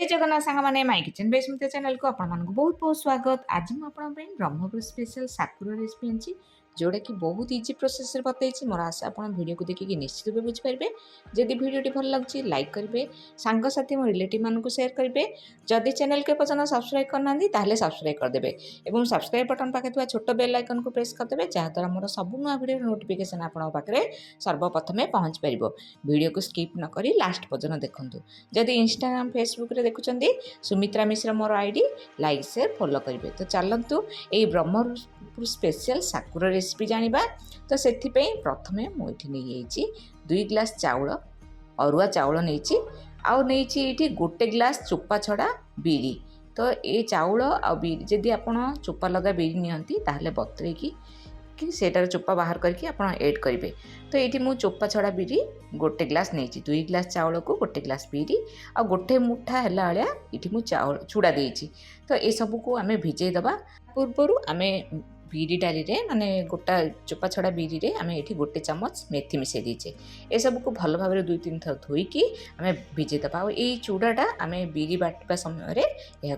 जय जगन्नाथ सांग मैंने my kitchen base Mitra channel को आपण मानक बहुत बहुत स्वागत। आज मु आपण ब्रह्मपुर स्पेशल साकुर रेसिपी आनी जोड़ा कि बहुत इजी प्रोसेस रे बताई। मोर आशा आप वीडियो को देखिए निश्चित भाव बुझीपारे। जदि वीडियो भल लगे लाइक करेंगे, सांगसाथी मो रिलेटिव मानक सेयार करेंगे। जदि चैनल के पर्यटन सब्सक्राइब करना सब्सक्राइब करदे और सब्सक्राइब बटन पाखे छोट बेल आइकन को प्रेस करदे जहाँद्वारा मोर सब नुआ वीडियो नोटिफिकेशन आपन पाखे सर्वप्रथमे पहुँच पार। वीडियो को स्किप न करी लास्ट पर्यटन देखूँ। जदि इंस्टाग्राम फेसबुक रे देखुं सुमित्रा मिश्र मोर आईडी लाइक शेयर फॉलो करेंगे। तो चलतु ये ब्रह्मपुर स्पेशल साकुर रेसिपी जानिबा। तो से प्रथमे मुझे नहीं 2 ग्लास चाउल अरुआ चाउल नहीं आउ नहीं गोटे ग्लास चोपा छड़ा बिरी। तो ये चाउल आ बिरी जदि आपड़ चोपा लगा बिरी नियंती ताहले बतरे कि सेटार चोपा बाहर करके आप ऐड करेंगे। तो ये मु चोपा छड़ा बिरी गोटे ग्लास नहीं 2 ग्लास चाउल को गोटे ग्लास बिरी आ गोटे मुठा है भाया ये मु चाउल चूड़ा देती। तो ये सबको आम भिजे दबा पूर्वर आम बिरी डाली रे माने गोटा चोपा छड़ा बिरी रे आम ये गोटे चामच मेथी मिसई दीचे। ये सबको भल भाव 2-3 थर धोईकी आम भिजे दबा। ये चूड़ाटा आम बिरी बाटा समय यह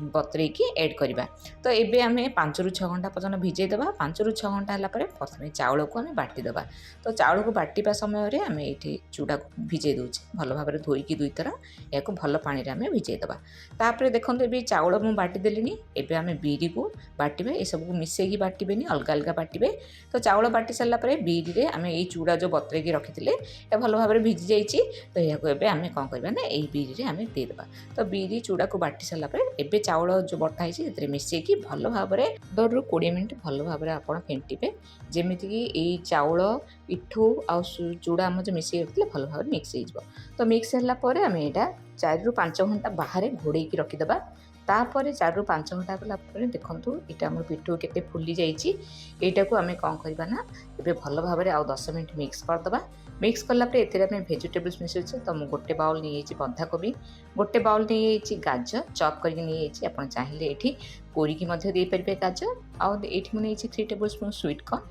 बतरेकी ऐड करवा। तो ये आम 5 ରୁ 6 घंटा पर्यटन भिजे दबा। 5 ରୁ 6 घंटा है प्रथम चाउल को आम बाटी दबा। तो चाउल को बाटा समय आम ये चूड़ा को भिजे दूचे भल भाव धोईकी 2 थर या भल पानी आम भिजे दबा। तापर देखो ये चाउल मुझे बाटी देली एवं आम बिरी को बाटे ये सबको मिसेक बाटबेनि अलग अलग बाटे। तो चाउल बाटी सारापर बिरी रे आम ये चूड़ा जो बतरेकी रखी भल भाव भिजी जाइए। तो यह आम कौन करवा ना यही बिरी रे आम देदेबा। तो बिरी चूड़ा को बाटी सारापर एवं चाउल जो बटा है मिसेक भल भाव 15 ରୁ 20 मिनट भल भाव आप फेंटे जमीक ये चाउल पिठू आ चूड़ा आम जो मिसेक रखते भल भाव मिक्स हो। तो मिक्स होगापर आम यहाँ 4 ରୁ 5 घंटा बाहर घोड़े रखीदबा। तापर 4 ରୁ 5 घंटा गलापर देखूँ यहाँ आम पिठू के फुली जाइए को आम कौन करवा ना ये भल भाव 10 मिनट मिक्स करदे। मिक्स कलापर ये भेजिटेबल्स मिसुचे। तो मुझे गोटे बाउल नहीं बंधाकोबी, गोटे बाउल नहीं गाजर चॉप करके नहीं आप चाहिए ये कोरिकी देपारे गाजर आठ मुझे 3 टेबल स्पून स्वीट कॉर्न।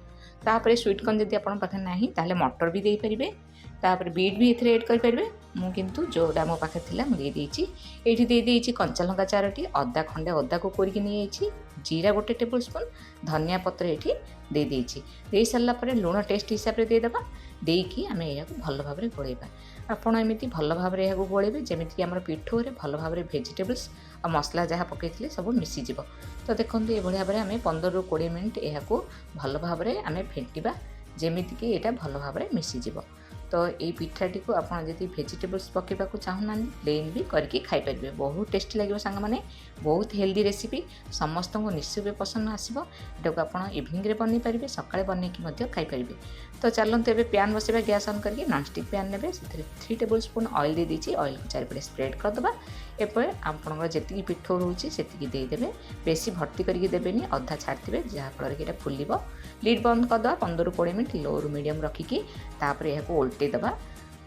तापर स्वीट कॉर्न जब आप पाखे ना ताहले मटर भी देपारे। तापर बीट भी ये ऐड करेंगे। मु किंतु जोड़ा मो पाखे थिला मुझे ये देदेची कंचा लंका 4टी अदा खंडे अदा को कोरिकी नहीं जीरा गोटे टेबल स्पून धनिया पत्र ये देदेची दे सारापर लुण टेस्ट हिसाब से देदेबा। देकी आम यह भल भाव गोलेबा। आपड़ एमती भल भाव गोलेबे जमीक आम पिठू भल भाव भेजिटेबल्स और मसला जहाँ पकई सब मिसीज। तो देखो ये भाव आम 15 ରୁ 20 मिनट यह भल भाव आम फेंटा जमीक यहाँ भल भाव मिसीज। तो ये पिठाटी को आपड़ जब भेजिटेबल्स पकेबा चाहूना प्लेन भी करके खाई पारे बहुत टेस्टी लगे सांग मैंने बहुत हेल्दी रेसिपी समस्त को निश्चय पसंद आसो। यहाँ को आप इवनिंग रे बन पारे सकाଳେ बनईकी खाई पारे। तो चलते एवं पैन बसैबा गैस ऑन करके नॉनस्टिक पैन ने 3 टेबल स्पून ऑयल दे दीची ऑयल को चारिपटे स्प्रेड करदे। एपर आपंकर जी पिठो रोचे से देदेवे बेसी भर्ती करके देवेनि अधा छाड़े जहाँफल कि फुल लिड बंद करदे 15 ରୁ 20 मिनट लो रू मीडियम रखिकी तापर यह उल्टे दबा।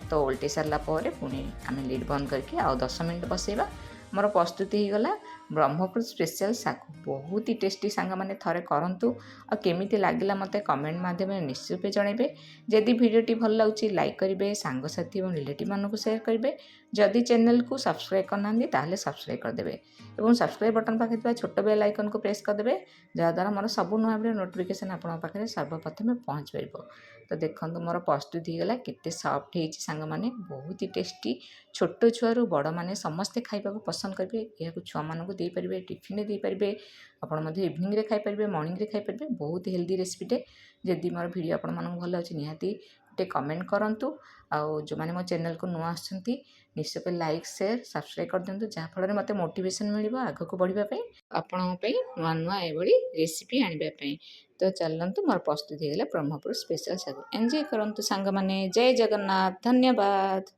तो उल्टे सारापर पुणी आम लिड बंद करके आ 10 मिनट बसैबा। मोर प्रस्तुति हो गला ब्रह्मपुर स्पेशल साकु बहुत ही टेस्टी सांग मैंने थरे करंतु आ केमिति लागला मते कमेंट माध्यम निश्चय जनइबे। जदि वीडियोटी भल लगे लाइक करेंगे सांगसाथी और रिलेटिव मानक शेयर करेंगे। जदि चैनल को सब्सक्राइब करना ताहले सब्सक्राइब करदे और सब्सक्राइब बटन पाखे छोट बेल आइकन को प्रेस करदे जहाँद्वारा मोर सब नुआ वीडियो नोटिफिकेशन आपन पाखे सर्वप्रथमे पहुँच पार। तो देखो मोर प्रस्तुति होगा केते सॉफ्ट होती सांग माने बहुत ही टेस्टी छोट छुआ बड़ माने समस्ते खाइबा पसंद करेंगे। यह छुआ मानक दे पारे टिफिन दे पारे आप इवनिंग रे खाई पारे मॉर्निंग रे खाई पारे बहुत हेल्दी रेसिपीटे। जदि मोर वीडियो आपण मानक भल अच्छे निहाती गोटे कमेंट करूँ। आउ जो मैंने मो चैनल को नुआ आसछंती निश्चय लाइक शेयर सब्सक्राइब कर दिंतु जहाँफल मत मोटिवेशन मिल आग को बढ़ापी आपण नुआ नुआ ये रेसिपी आने। तो चलतु मोर प्रस्तुति होगा ब्रह्मपुर स्पेशल सागु एंजॉय करंतु सांग माने। जय जगन्नाथ धन्यवाद।